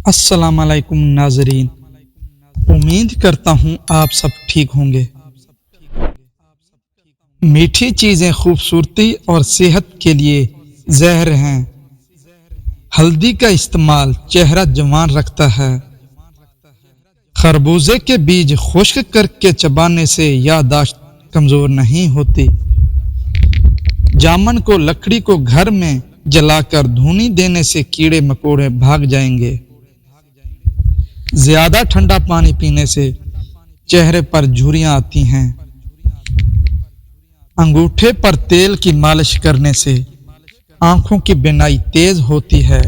السلام علیکم ناظرین، امید کرتا ہوں آپ سب ٹھیک ہوں گے۔ میٹھی چیزیں خوبصورتی اور صحت کے لیے زہر ہیں۔ ہلدی کا استعمال چہرہ جوان رکھتا ہے۔ خربوزے کے بیج خشک کر کے چبانے سے یادداشت کمزور نہیں ہوتی۔ جامن کو لکڑی کو گھر میں جلا کر دھونی دینے سے کیڑے مکوڑے بھاگ جائیں گے۔ زیادہ ٹھنڈا پانی پینے سے چہرے پر جھریاں آتی ہیں۔ انگوٹھے پر تیل کی مالش کرنے سے آنکھوں کی بینائی تیز ہوتی ہے۔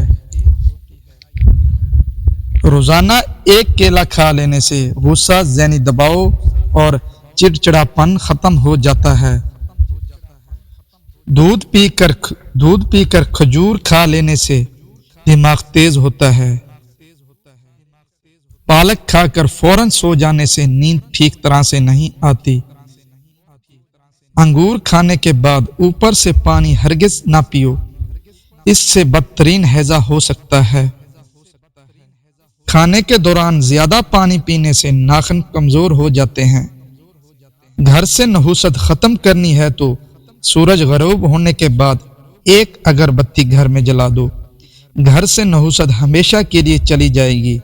روزانہ ایک کیلا کھا لینے سے غصہ، ذہنی دباؤ اور چڑچڑاپن ختم ہو جاتا ہے۔ دودھ پی کر کھجور کھا لینے سے دماغ تیز ہوتا ہے۔ پالک کھا کر فوراً سو جانے سے نیند ٹھیک طرح سے نہیں آتی۔ انگور کھانے کے بعد اوپر سے پانی ہرگز نہ پیو، اس سے بدترین ہیضہ ہو سکتا ہے۔ کھانے کے دوران زیادہ پانی پینے سے ناخن کمزور ہو جاتے ہیں۔ گھر سے نحوست ختم کرنی ہے تو سورج غروب ہونے کے بعد ایک اگربتی گھر میں جلا دو، گھر سے نحوست ہمیشہ کے لیے چلی جائے گی۔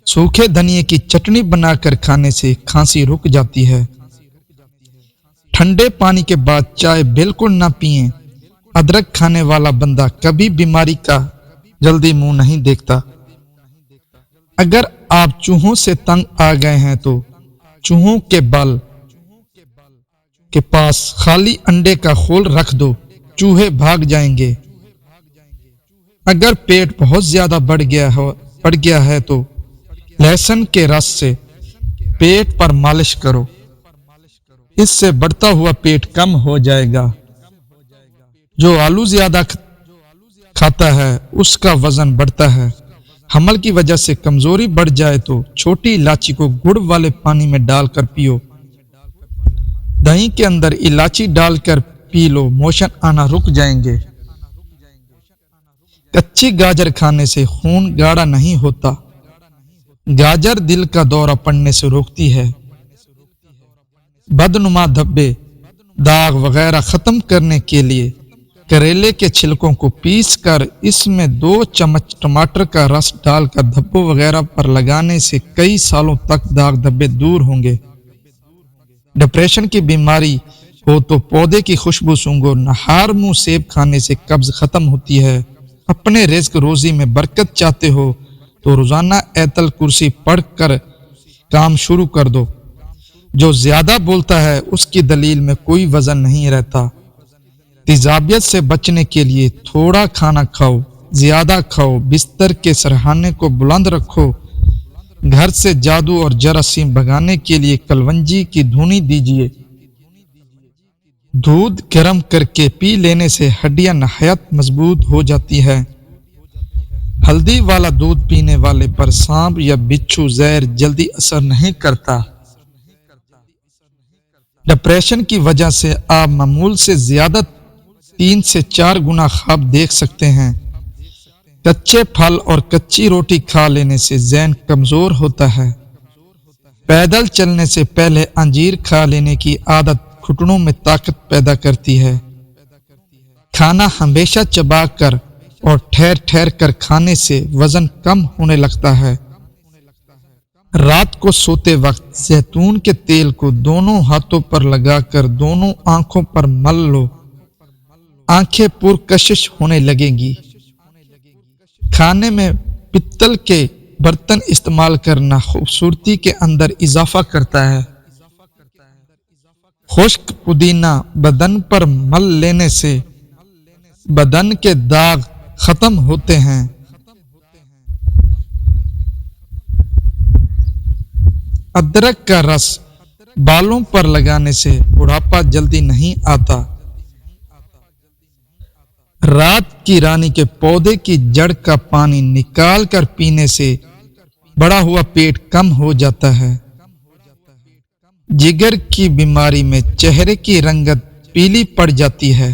سوکھے دھنیے کی چٹنی بنا کر کھانے سے کھانسی رک جاتی ہے۔ ٹھنڈے پانی کے بعد چائے بالکل نہ پئیں۔ ادرک کھانے والا بندہ کبھی بیماری کا جلدی منہ نہیں دیکھتا۔ اگر آپ چوہوں سے تنگ آ گئے ہیں تو چوہوں کے بال کے پاس خالی انڈے کا خول رکھ دو، چوہے بھاگ جائیں گے۔ اگر پیٹ بہت زیادہ بڑھ گیا ہے تو لہسن کے رس سے پیٹ پر مالش کرو، اس سے بڑھتا ہوا پیٹ کم ہو جائے گا۔ جو آلو زیادہ کھاتا ہے اس کا وزن بڑھتا ہے۔ حمل کی وجہ سے کمزوری بڑھ جائے تو چھوٹی الائچی کو گڑ والے پانی میں ڈال کر پیو۔ دہی کے اندر الائچی ڈال کر پی لو، موشن آنا رک جائیں گے۔ کچی گاجر کھانے سے خون گاڑھا نہیں ہوتا۔ گاجر دل کا دورہ پڑنے سے روکتی ہے۔ بدنما دھبے، داغ وغیرہ ختم کرنے کے لیے کریلے کے چھلکوں کو پیس کر اس میں 2 چمچ ٹماٹر کا رس ڈال کر دھبوں وغیرہ پر لگانے سے کئی سالوں تک داغ دھبے دور ہوں گے۔ ڈپریشن کی بیماری ہو تو پودے کی خوشبو سونگھو۔ نہار منہ سیب کھانے سے قبض ختم ہوتی ہے۔ اپنے رزق روزی میں برکت چاہتے ہو تو روزانہ آیت الکرسی پڑھ کر کام شروع کر دو۔ جو زیادہ بولتا ہے اس کی دلیل میں کوئی وزن نہیں رہتا۔ تیزابیت سے بچنے کے لیے تھوڑا کھانا کھاؤ، زیادہ کھاؤ، بستر کے سرہانے کو بلند رکھو۔ گھر سے جادو اور جراثیم بھگانے کے لیے کلونجی کی دھونی دیجیے۔ دودھ گرم کر کے پی لینے سے ہڈیاں نہایت مضبوط ہو جاتی ہے۔ ہلدی والا دودھ پینے والے پر سانپ یا بچھو زہر جلدی اثر نہیں کرتا۔ ڈپریشن کی وجہ سے آپ معمول سے زیادہ 3 سے 4 گنا خواب دیکھ سکتے ہیں۔ کچے پھل اور کچی روٹی کھا لینے سے ذہن کمزور ہوتا ہے۔ پیدل چلنے سے پہلے انجیر کھا لینے کی عادت گھٹنوں میں طاقت پیدا کرتی ہے۔ کھانا ہمیشہ چبا کر اور ٹھہر کر کھانے سے وزن کم ہونے لگتا ہے۔ رات کو سوتے وقت زیتون کے تیل کو دونوں ہاتھوں پر لگا کر دونوں آنکھوں پر مل لو، آنکھیں پرکشش ہونے لگیں گی۔ کھانے میں پتل کے برتن استعمال کرنا خوبصورتی کے اندر اضافہ کرتا ہے۔ خشک پودینہ بدن پر مل لینے سے بدن کے داغ ختم ہوتے ہیں۔ ادرک کا رس بالوں پر لگانے سے بڑھاپا جلدی نہیں آتا۔ رات کی رانی کے پودے کی جڑ کا پانی نکال کر پینے سے بڑا ہوا پیٹ کم ہو جاتا ہے۔ جگر کی بیماری میں چہرے کی رنگت پیلی پڑ جاتی ہے۔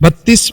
32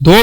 2